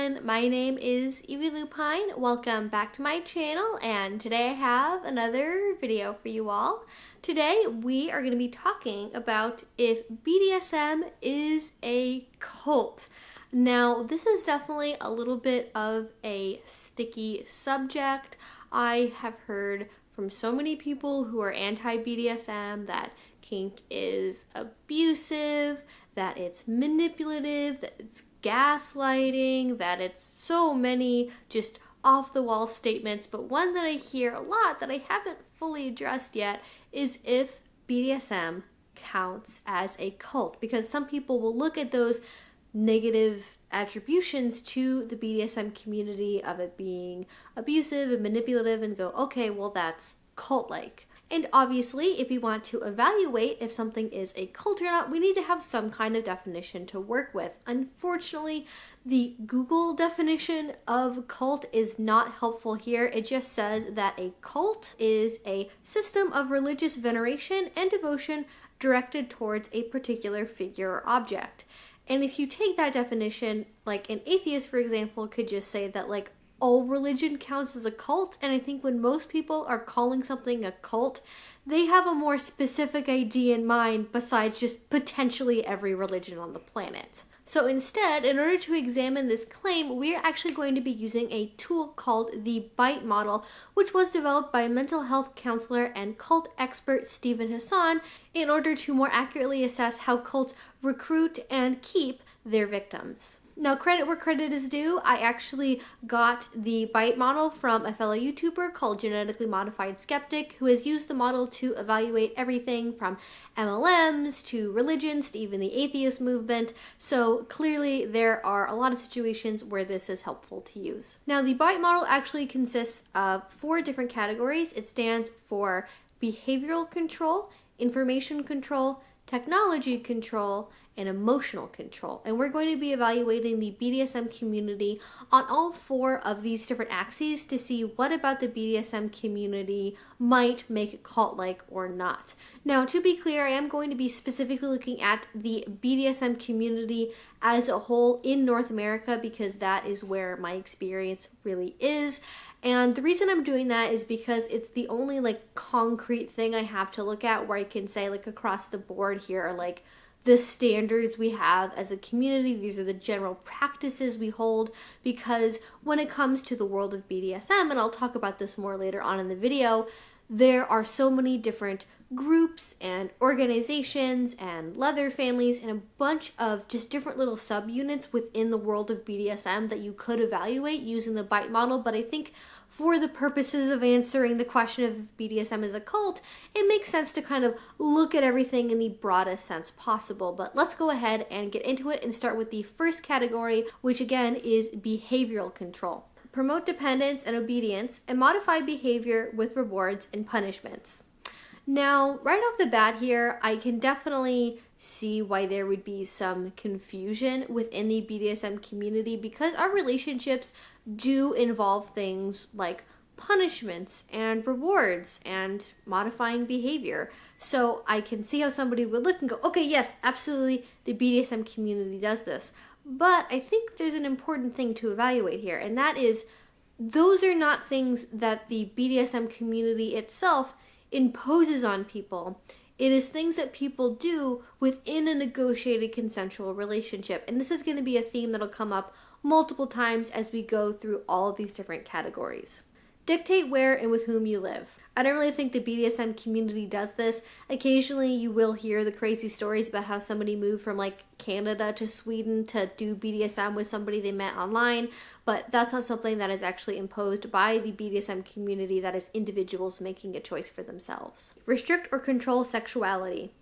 everyone, my name is Evie Lupine. Welcome back to my channel, and today I have another video for you all. Today we are going to be talking about if BDSM is a cult. Now this is definitely a little bit of a sticky subject. I have heard from so many people who are anti-BDSM that kink is abusive, that it's manipulative, that it's gaslighting, that it's so many just off-the-wall statements. But one that I hear a lot that I haven't fully addressed yet is if BDSM counts as a cult, because some people will look at those negative attributions to the BDSM community of it being abusive and manipulative and go, okay, well that's cult-like. And obviously, if we want to evaluate if something is a cult or not, we need to have some kind of definition to work with. Unfortunately, the Google definition of cult is not helpful here. It just says that a cult is a system of religious veneration and devotion directed towards a particular figure or object. And if you take that definition, like an atheist, for example, could just say that like all religion counts as a cult. And I think when most people are calling something a cult, they have a more specific idea in mind besides just potentially every religion on the planet. So instead, in order to examine this claim, we're actually going to be using a tool called the BITE model, which was developed by mental health counselor and cult expert Stephen Hassan in order to more accurately assess how cults recruit and keep their victims. Now, credit where credit is due, I actually got the BITE model from a fellow YouTuber called Genetically Modified Skeptic, who has used the model to evaluate everything from MLMs to religions to even the atheist movement. So clearly there are a lot of situations where this is helpful to use. Now, the BITE model actually consists of 4 different categories. It stands for behavioral control, information control, technology control, and emotional control. And we're going to be evaluating the BDSM community on all 4 of these different axes to see what about the BDSM community might make it cult-like or not. Now, to be clear, I am going to be specifically looking at the BDSM community as a whole in North America because that is where my experience really is. And the reason I'm doing that is because it's the only like concrete thing I have to look at where I can say like across the board here are like the standards we have as a community. These are the general practices we hold, because when it comes to the world of BDSM, and I'll talk about this more later on in the video, there are so many different groups and organizations and leather families and a bunch of just different little subunits within the world of BDSM that you could evaluate using the BITE model. But I think for the purposes of answering the question of if BDSM is a cult, it makes sense to kind of look at everything in the broadest sense possible. But let's go ahead and get into it and start with the first category, which again is behavioral control. Promote dependence and obedience, and modify behavior with rewards and punishments. Now, right off the bat here, I can definitely see why there would be some confusion within the BDSM community because our relationships do involve things like punishments and rewards and modifying behavior. So I can see how somebody would look and go, okay, yes, absolutely, the BDSM community does this. But I think there's an important thing to evaluate here, and that is those are not things that the BDSM community itself imposes on people. It is things that people do within a negotiated consensual relationship. And this is going to be a theme that'll come up multiple times as we go through all of these different categories. Dictate where and with whom you live. I don't really think the BDSM community does this. Occasionally you will hear the crazy stories about how somebody moved from like Canada to Sweden to do BDSM with somebody they met online, but that's not something that is actually imposed by the BDSM community. That is individuals making a choice for themselves. Restrict or control sexuality.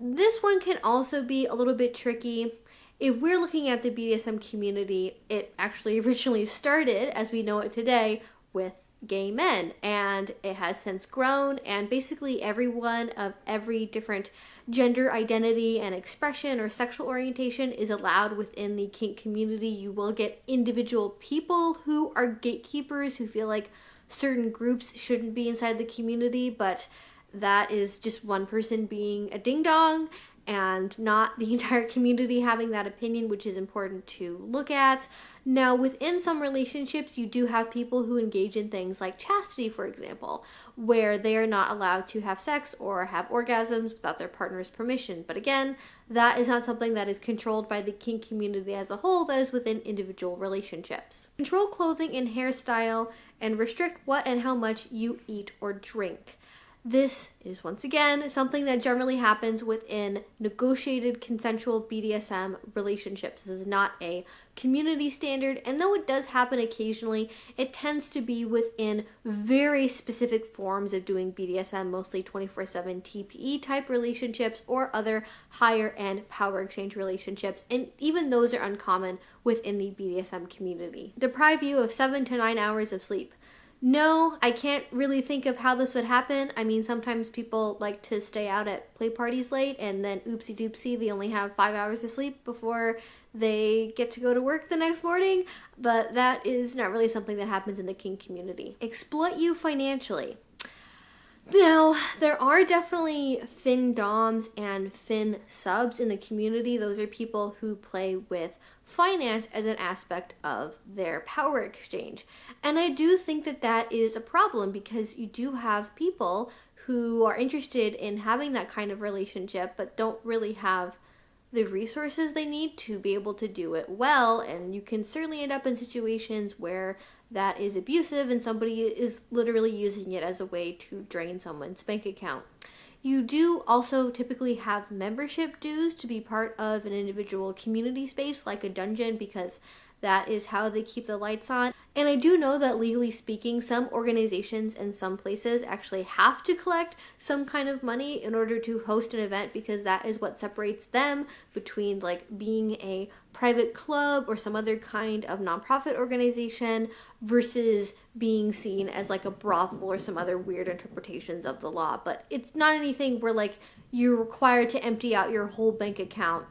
This one can also be a little bit tricky. If we're looking at the BDSM community, it actually originally started, as we know it today, with gay men, and it has since grown, and basically everyone of every different gender identity and expression or sexual orientation is allowed within the kink community. You will get individual people who are gatekeepers who feel like certain groups shouldn't be inside the community, but that is just one person being a ding-dong, and not the entire community having that opinion, which is important to look at. Now, within some relationships, you do have people who engage in things like chastity, for example, where they are not allowed to have sex or have orgasms without their partner's permission. But again, that is not something that is controlled by the kink community as a whole, that is within individual relationships. Control clothing and hairstyle and restrict what and how much you eat or drink. This is, once again, something that generally happens within negotiated consensual BDSM relationships. This is not a community standard, and though it does happen occasionally, it tends to be within very specific forms of doing BDSM, mostly 24/7 TPE type relationships or other higher end power exchange relationships, and even those are uncommon within the BDSM community. Deprive you of 7 to 9 hours of sleep. No, I can't really think of how this would happen. I mean, sometimes people like to stay out at play parties late and then oopsie doopsie, they only have 5 hours of sleep before they get to go to work the next morning, but that is not really something that happens in the kink community. Exploit you financially. Now, there are definitely fin doms and fin subs in the community. Those are people who play with finance as an aspect of their power exchange. And I do think that that is a problem because you do have people who are interested in having that kind of relationship but don't really have the resources they need to be able to do it well, and you can certainly end up in situations where that is abusive and somebody is literally using it as a way to drain someone's bank account. You do also typically have membership dues to be part of an individual community space like a dungeon because that is how they keep the lights on. And I do know that legally speaking, some organizations and some places actually have to collect some kind of money in order to host an event because that is what separates them between like being a private club or some other kind of nonprofit organization versus being seen as like a brothel or some other weird interpretations of the law. But it's not anything where like you're required to empty out your whole bank account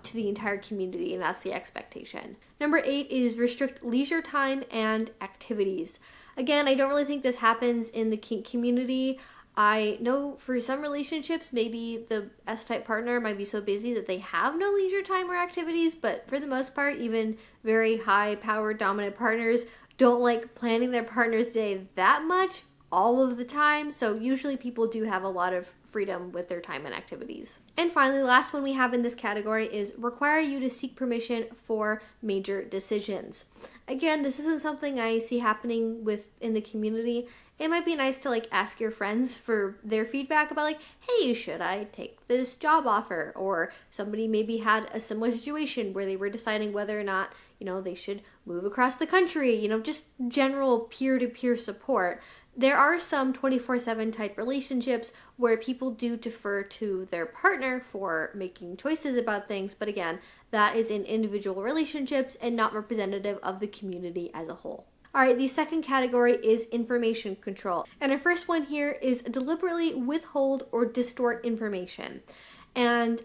to the entire community, and that's the expectation. Number 8 is restrict leisure time and activities. Again, I don't really think this happens in the kink community. I know for some relationships, maybe the S-type partner might be so busy that they have no leisure time or activities, but for the most part, even very high-power dominant partners don't like planning their partner's day that much all of the time, so usually people do have a lot of freedom with their time and activities. And finally, the last one we have in this category is require you to seek permission for major decisions. Again, this isn't something I see happening within the community. It might be nice to like ask your friends for their feedback about like, hey, should I take this job offer? Or somebody maybe had a similar situation where they were deciding whether or not, they should move across the country, just general peer-to-peer support. There are some 24/7 type relationships where people do defer to their partner for making choices about things, but again, that is in individual relationships and not representative of the community as a whole. All right, the second category is information control. And our first one here is deliberately withhold or distort information. And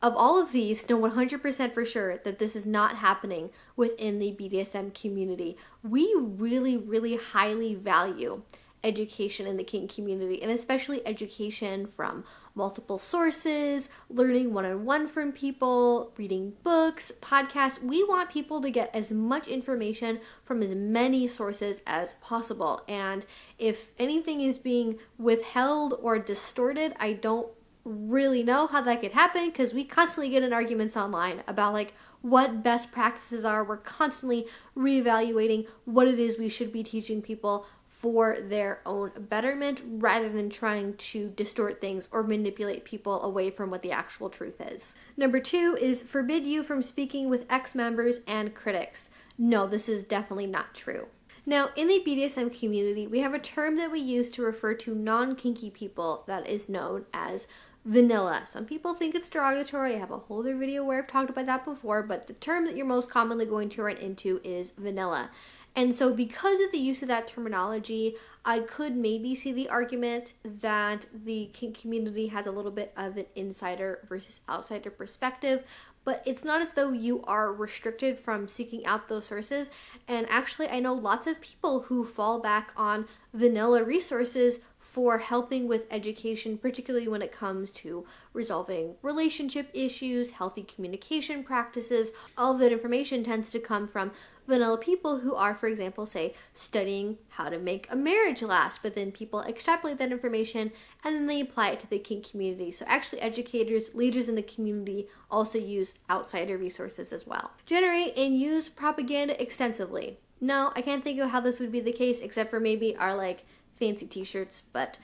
of all of these, know 100% for sure that this is not happening within the BDSM community. We really, really highly value education in the kink community, and especially education from multiple sources, learning one-on-one from people, reading books, podcasts. We want people to get as much information from as many sources as possible. And if anything is being withheld or distorted, I don't really know how that could happen because we constantly get in arguments online about like what best practices are. We're constantly reevaluating what it is we should be teaching people for their own betterment rather than trying to distort things or manipulate people away from what the actual truth is. Number 2 is forbid you from speaking with ex-members and critics. No, this is definitely not true. Now, in the BDSM community, we have a term that we use to refer to non-kinky people that is known as vanilla. Some people think it's derogatory. I have a whole other video where I've talked about that before, but the term that you're most commonly going to run into is vanilla. And so because of the use of that terminology, I could maybe see the argument that the kink community has a little bit of an insider versus outsider perspective, but it's not as though you are restricted from seeking out those sources. And actually, I know lots of people who fall back on vanilla resources for helping with education, particularly when it comes to resolving relationship issues, healthy communication practices. All of that information tends to come from vanilla people who are, for example, say, studying how to make a marriage last, but then people extrapolate that information and then they apply it to the kink community. So actually educators, leaders in the community also use outsider resources as well. Generate and use propaganda extensively. No, I can't think of how this would be the case except for maybe our like fancy t-shirts, but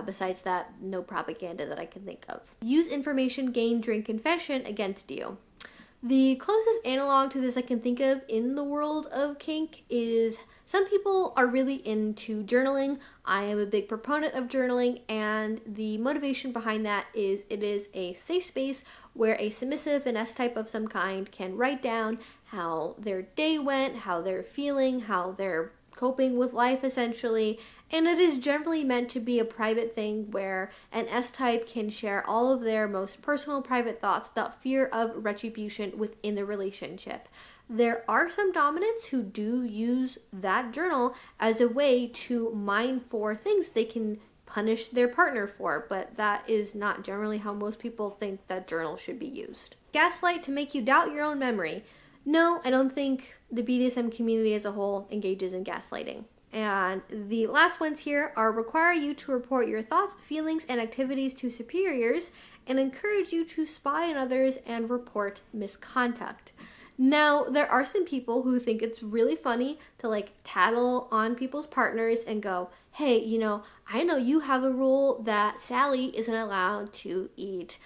besides that, no propaganda that I can think of. Use information gained during confession against you. The closest analog to this I can think of in the world of kink is some people are really into journaling. I am a big proponent of journaling, and the motivation behind that is it is a safe space where a submissive, an S-type of some kind, can write down how their day went, how they're feeling, how they're coping with life essentially, and it is generally meant to be a private thing where an S-type can share all of their most personal private thoughts without fear of retribution within the relationship. There are some dominants who do use that journal as a way to mine for things they can punish their partner for, but that is not generally how most people think that journal should be used. Gaslight to make you doubt your own memory. No, I don't think the BDSM community as a whole engages in gaslighting. And the last ones here are require you to report your thoughts, feelings, and activities to superiors and encourage you to spy on others and report misconduct. Now, there are some people who think it's really funny to like tattle on people's partners and go, hey, I know you have a rule that Sally isn't allowed to eat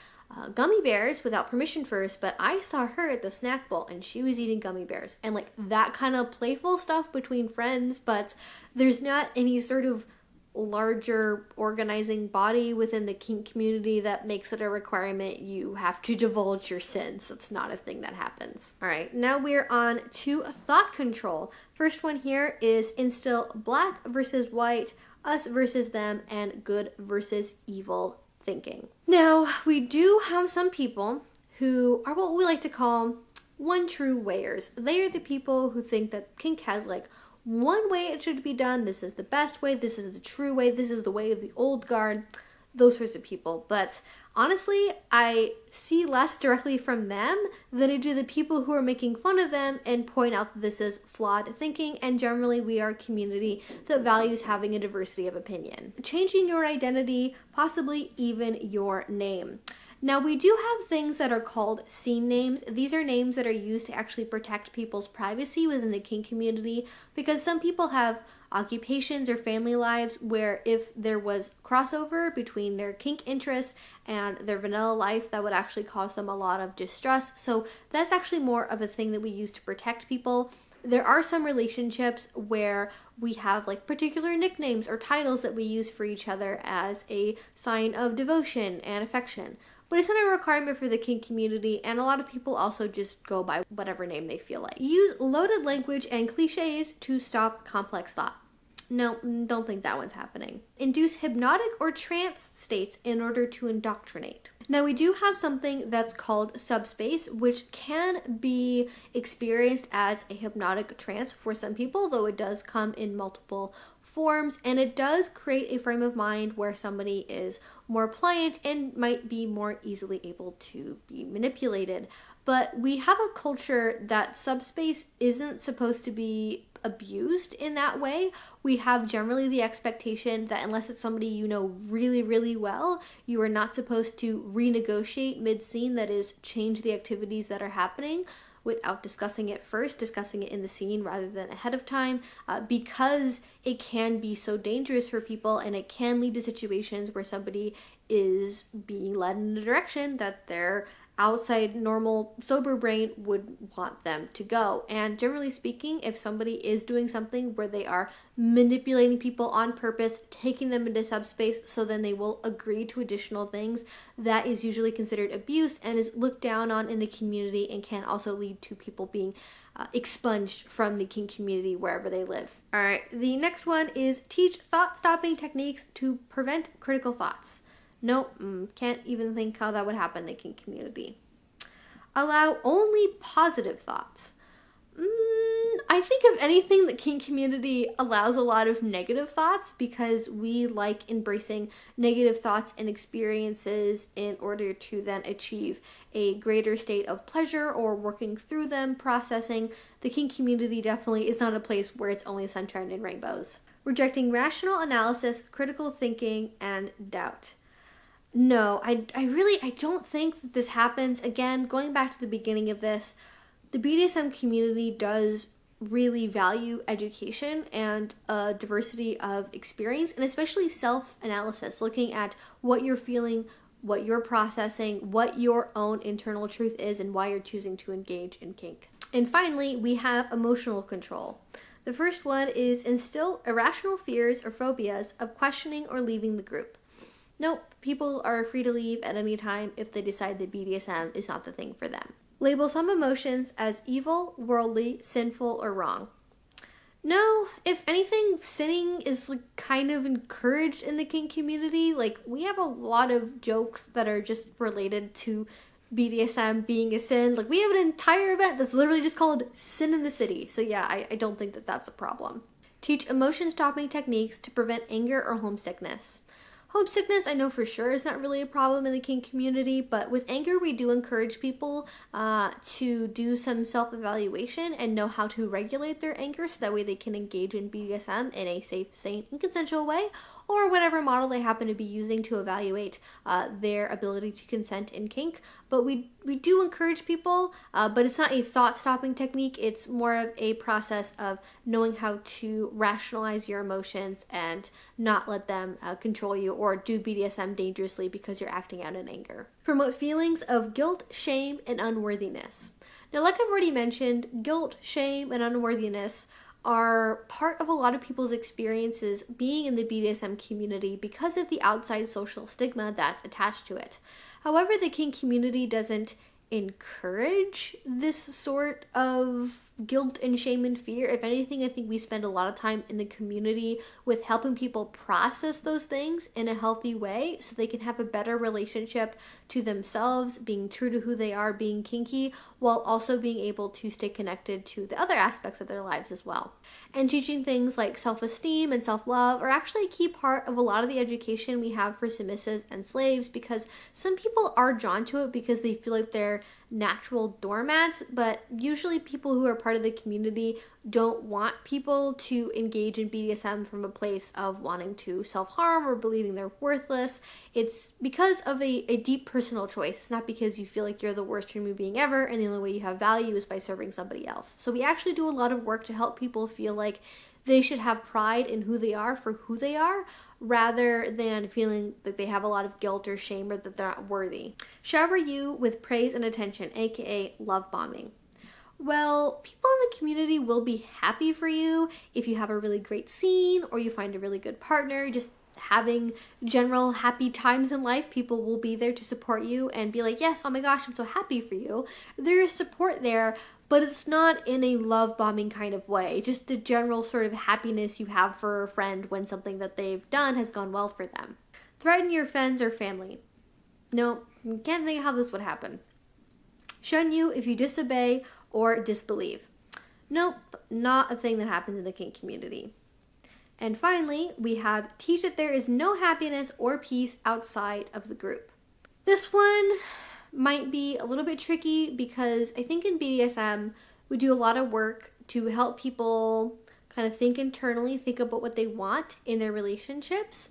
gummy bears without permission first, but I saw her at the snack bowl and she was eating gummy bears, and like that kind of playful stuff between friends, but there's not any sort of larger organizing body within the kink community that makes it a requirement you have to divulge your sins. That's not a thing that happens. All right, now we're on to thought control. First one here is instill black versus white, us versus them, and good versus evil thinking. Now, we do have some people who are what we like to call one true wayers. They are the people who think that kink has like one way it should be done. This is the best way. This is the true way. This is the way of the old guard. Those sorts of people. But honestly, I see less directly from them than I do the people who are making fun of them and point out that this is flawed thinking, and generally we are a community that values having a diversity of opinion. Changing your identity, possibly even your name. Now, we do have things that are called scene names. These are names that are used to actually protect people's privacy within the kink community, because some people have occupations or family lives where if there was crossover between their kink interests and their vanilla life, that would actually cause them a lot of distress. So that's actually more of a thing that we use to protect people. There are some relationships where we have like particular nicknames or titles that we use for each other as a sign of devotion and affection. But it's not a requirement for the kink community, and a lot of people also just go by whatever name they feel like. Use loaded language and cliches to stop complex thought. No, don't think that one's happening. Induce hypnotic or trance states in order to indoctrinate. Now, we do have something that's called subspace, which can be experienced as a hypnotic trance for some people, though it does come in multiple forms, and it does create a frame of mind where somebody is more pliant and might be more easily able to be manipulated. But we have a culture that subspace isn't supposed to be abused in that way. We have generally the expectation that unless it's somebody you know really, really well, you are not supposed to renegotiate mid-scene, that is, change the activities that are happening without discussing it first, discussing it in the scene rather than ahead of time, because it can be so dangerous for people, and it can lead to situations where somebody is being led in a direction that their outside normal sober brain would want them to go. And generally speaking, if somebody is doing something where they are manipulating people on purpose, taking them into subspace so then they will agree to additional things, that is usually considered abuse and is looked down on in the community, and can also lead to people being expunged from the kink community wherever they live. All right, the next one is teach thought-stopping techniques to prevent critical thoughts. Nope, can't even think how that would happen in the kink community. Allow only positive thoughts. I I think if anything, the kink community allows a lot of negative thoughts because we like embracing negative thoughts and experiences in order to then achieve a greater state of pleasure or working through them, processing. The kink community definitely is not a place where it's only sunshine and rainbows. Rejecting rational analysis, critical thinking, and doubt. No, I don't think that this happens. Again, going back to the beginning of this, the BDSM community does really value education and a diversity of experience, and especially self-analysis, looking at what you're feeling, what you're processing, what your own internal truth is, and why you're choosing to engage in kink. And finally, we have emotional control. The first one is instill irrational fears or phobias of questioning or leaving the group. Nope, people are free to leave at any time if they decide that BDSM is not the thing for them. Label some emotions as evil, worldly, sinful, or wrong. No, if anything, sinning is kind of encouraged in the kink community. We have a lot of jokes that are just related to BDSM being a sin. We have an entire event that's literally just called Sin in the City. So yeah, I don't think that that's a problem. Teach emotion-stopping techniques to prevent anger or homesickness. Homesickness, I know for sure, is not really a problem in the kink community, but with anger, we do encourage people to do some self-evaluation and know how to regulate their anger so that way they can engage in BDSM in a safe, sane, and consensual way, or whatever model they happen to be using to evaluate their ability to consent in kink. But we do encourage people, but it's not a thought-stopping technique. It's more of a process of knowing how to rationalize your emotions and not let them control you or do BDSM dangerously because you're acting out in anger. Promote feelings of guilt, shame, and unworthiness. Now, like I've already mentioned, guilt, shame, and unworthiness are part of a lot of people's experiences being in the BDSM community because of the outside social stigma that's attached to it. However, the kink community doesn't encourage this sort of guilt and shame and fear. If anything, I think we spend a lot of time in the community with helping people process those things in a healthy way so they can have a better relationship to themselves, being true to who they are, being kinky, while also being able to stay connected to the other aspects of their lives as well. And teaching things like self-esteem and self-love are actually a key part of a lot of the education we have for submissives and slaves, because some people are drawn to it because they feel like they're natural doormats, but usually people who are part of the community don't want people to engage in BDSM from a place of wanting to self-harm or believing they're worthless. It's because of a deep personal choice. It's not because you feel like you're the worst human being ever and the only way you have value is by serving somebody else. So we actually do a lot of work to help people feel like they should have pride in who they are for who they are, rather than feeling that they have a lot of guilt or shame or that they're not worthy. Shower you with praise and attention, aka love bombing. Well, people in the community will be happy for you if you have a really great scene or you find a really good partner. Just having general happy times in life, people will be there to support you and be like, yes, oh my gosh, I'm so happy for you. There is support there, but it's not in a love bombing kind of way. Just the general sort of happiness you have for a friend when something that they've done has gone well for them. Threaten your friends or family. No, can't think of how this would happen. Shun you if you disobey or disbelieve. Nope, not a thing that happens in the kink community. And finally, we have teach that there is no happiness or peace outside of the group. This one might be a little bit tricky because I think in BDSM, we do a lot of work to help people kind of think internally, think about what they want in their relationships.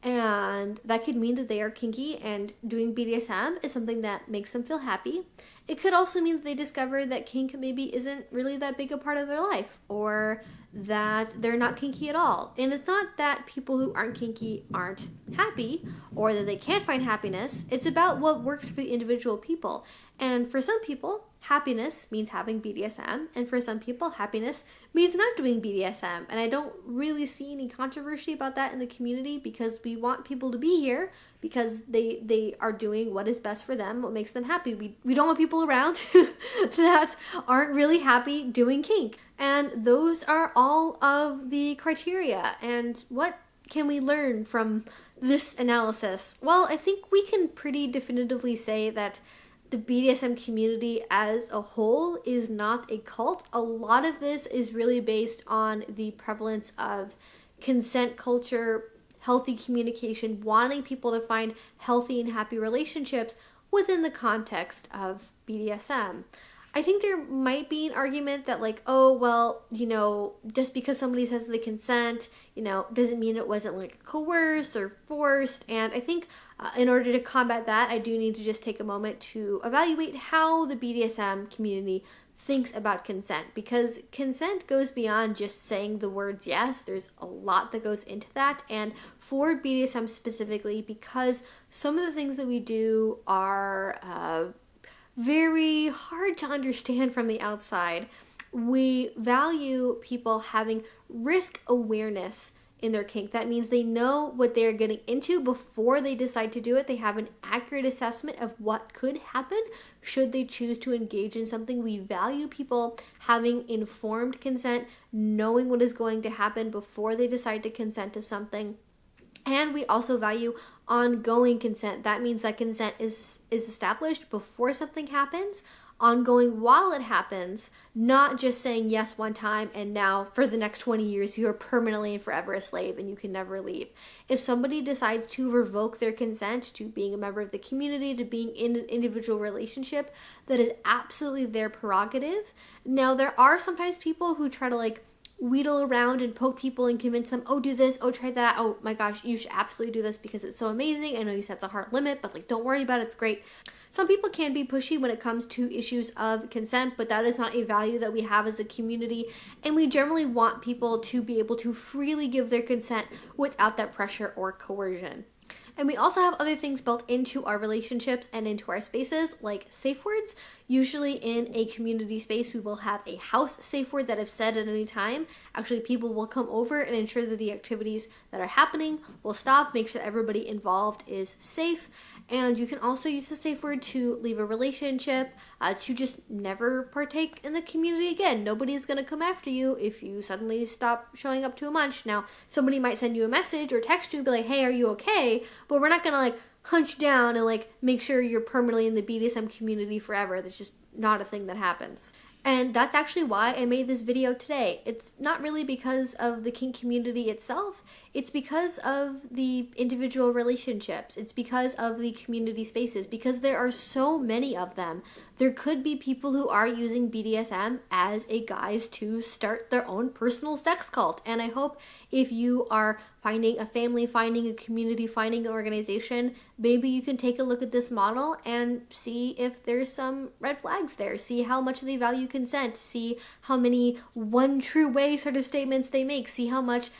And that could mean that they are kinky and doing BDSM is something that makes them feel happy. It could also mean that they discover that kink maybe isn't really that big a part of their life, or that they're not kinky at all. And it's not that people who aren't kinky aren't happy or that they can't find happiness. It's about what works for the individual people. And for some people, happiness means having BDSM, and for some people, happiness means not doing BDSM. And I don't really see any controversy about that in the community because we want people to be here because they are doing what is best for them, what makes them happy. We don't want people around that aren't really happy doing kink. And those are all of the criteria. And what can we learn from this analysis? Well, I think we can pretty definitively say that the BDSM community as a whole is not a cult. A lot of this is really based on the prevalence of consent culture, healthy communication, wanting people to find healthy and happy relationships within the context of BDSM. I think there might be an argument that like, oh, well, just because somebody says they consent, doesn't mean it wasn't like coerced or forced. And I think in order to combat that, I do need to just take a moment to evaluate how the BDSM community thinks about consent, because consent goes beyond just saying the words yes. There's a lot that goes into that. And for BDSM specifically, because some of the things that we do are very hard to understand from the outside, we value people having risk awareness in their kink. That means they know what they're getting into before they decide to do it. They have an accurate assessment of what could happen should they choose to engage in something. We value people having informed consent, knowing what is going to happen before they decide to consent to something. And we also value ongoing consent. That means that consent is established before something happens, ongoing while it happens, not just saying yes one time and now for the next 20 years you are permanently and forever a slave and you can never leave. If somebody decides to revoke their consent to being a member of the community, to being in an individual relationship, that is absolutely their prerogative. Now, there are sometimes people who try to like wheedle around and poke people and convince them, oh, do this, oh, try that, oh my gosh, you should absolutely do this because it's so amazing. I know you said it's a hard limit, but like, don't worry about it, it's great. Some people can be pushy when it comes to issues of consent, but that is not a value that we have as a community, and we generally want people to be able to freely give their consent without that pressure or coercion. And we also have other things built into our relationships and into our spaces, like safe words. Usually in a community space, we will have a house safe word that if said at any time, actually people will come over and ensure that the activities that are happening will stop, make sure that everybody involved is safe. And you can also use the safe word to leave a relationship, to just never partake in the community again. Nobody's going to come after you if you suddenly stop showing up to a munch. Now, somebody might send you a message or text you and be like, hey, are you okay? But we're not going to like hunch down and like make sure you're permanently in the BDSM community forever. That's just not a thing that happens. And that's actually why I made this video today. It's not really because of the kink community itself. It's because of the individual relationships. It's because of the community spaces, because there are so many of them. There could be people who are using BDSM as a guise to start their own personal sex cult. And I hope if you are finding a family, finding a community, finding an organization, maybe you can take a look at this model and see if there's some red flags there. See how much they value consent. See how many one true way sort of statements they make. See how much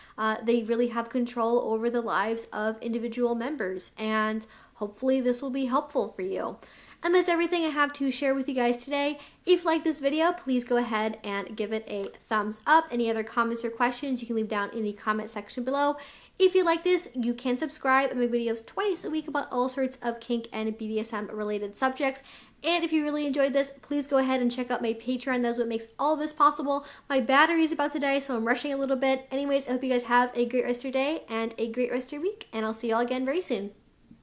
they really have control over the lives of individual members. And hopefully this will be helpful for you. And that's everything I have to share with you guys today. If you like this video, please go ahead and give it a thumbs up. Any other comments or questions you can leave down in the comment section below. If you like this, you can subscribe. I make videos twice a week about all sorts of kink and BDSM related subjects. And if you really enjoyed this, please go ahead and check out my Patreon. That's what makes all of this possible. My battery is about to die, so I'm rushing a little bit. Anyways, I hope you guys have a great rest of your day and a great rest of your week. And I'll see you all again very soon.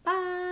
Bye!